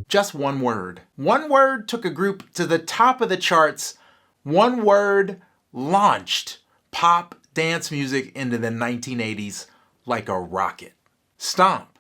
Just one word. One word took a group to the top of the charts. One word launched pop dance music into the 1980s like a rocket. Stomp.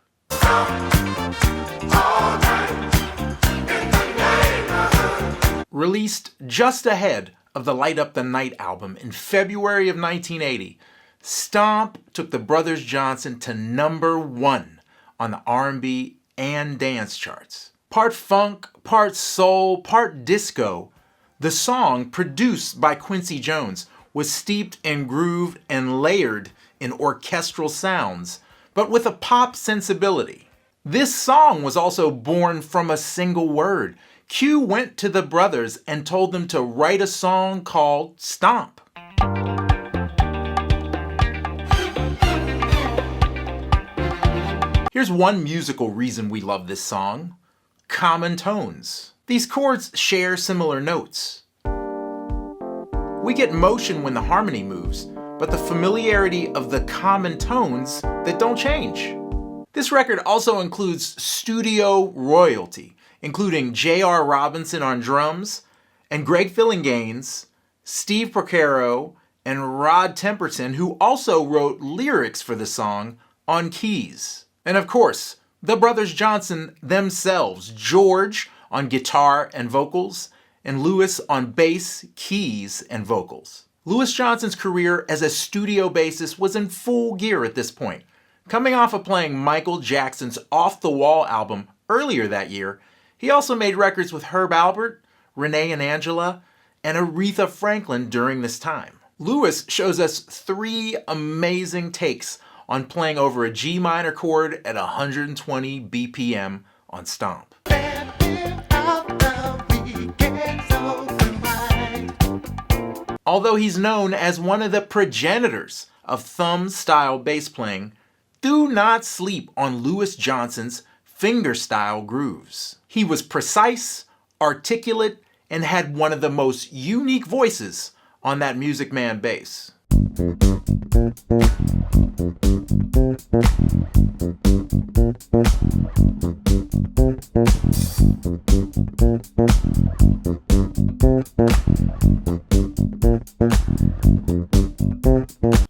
Released just ahead of the Light Up the Night album in February of 1980, Stomp took the Brothers Johnson to #1 on the R&B and dance charts. Part funk, part soul, part disco, the song, produced by Quincy Jones, was steeped in groove and layered in orchestral sounds, but with a pop sensibility. This song was also born from a single word. Q went to the brothers and told them to write a song called Stomp. Here's one musical reason we love this song: common tones. These chords share similar notes. We get motion when the harmony moves, but the familiarity of the common tones that don't change. This record also includes studio royalty, including J.R. Robinson on drums, and Greg Fillinganes, Steve Porcaro, and Rod Temperton, who also wrote lyrics for the song, on keys. And of course, the Brothers Johnson themselves, George on guitar and vocals, and Louis on bass, keys, and vocals. Louis Johnson's career as a studio bassist was in full gear at this point. Coming off of playing Michael Jackson's Off the Wall album earlier that year, he also made records with Herb Alpert, Renee and Angela, and Aretha Franklin during this time. Louis shows us 3 amazing takes on playing over a G minor chord at 120 BPM on Stomp. Although he's known as one of the progenitors of thumb-style bass playing, do not sleep on Louis Johnson's finger-style grooves. He was precise, articulate, and had one of the most unique voices on that Music Man bass.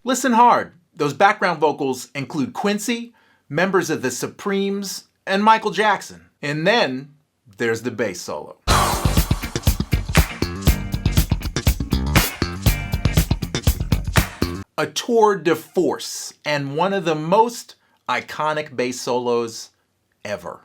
Listen hard. Those background vocals include Quincy, members of the Supremes, and Michael Jackson. And then there's the bass solo. A tour de force and one of the most iconic bass solos ever.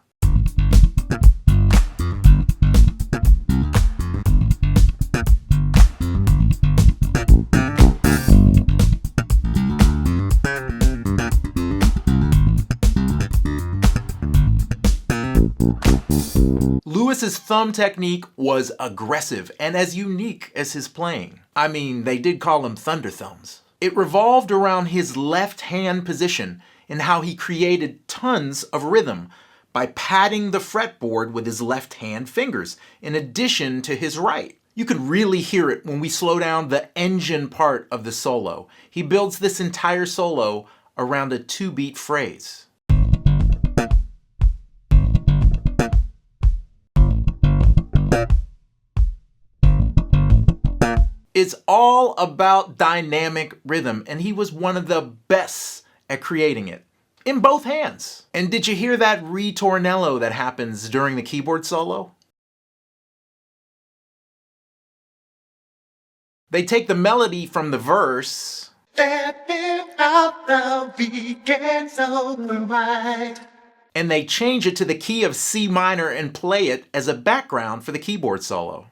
Louis's thumb technique was aggressive and as unique as his playing. I mean, they did call him Thunder Thumbs. It revolved around his left hand position and how he created tons of rhythm by patting the fretboard with his left hand fingers in addition to his right. You can really hear it when we slow down the engine part of the solo. He builds this entire solo around a 2-beat phrase. It's all about dynamic rhythm, and he was one of the best at creating it, in both hands. And did you hear that ritornello that happens during the keyboard solo? They take the melody from the verse and they change it to the key of C minor and play it as a background for the keyboard solo.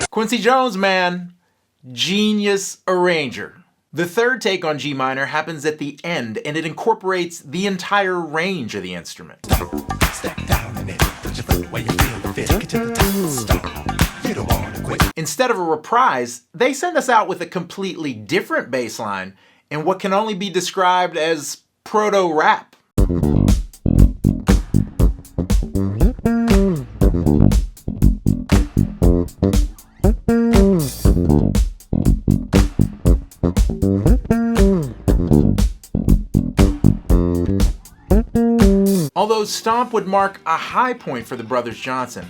Quincy Jones, man, genius arranger. The third take on G minor happens at the end, and it incorporates the entire range of the instrument. Instead of a reprise, they send us out with a completely different bass line in what can only be described as proto-rap. Although Stomp would mark a high point for the Brothers Johnson,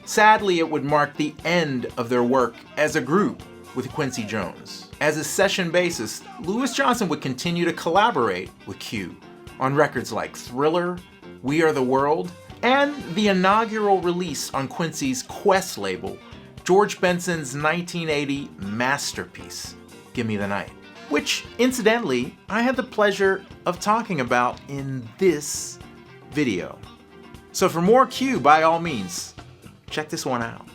sadly it would mark the end of their work as a group with Quincy Jones. As a session bassist, Louis Johnson would continue to collaborate with Q on records like Thriller, We Are the World, and the inaugural release on Quincy's Quest label, George Benson's 1980 masterpiece, Give Me the Night, which, incidentally, I had the pleasure of talking about in this video. So for more Q, by all means, check this one out.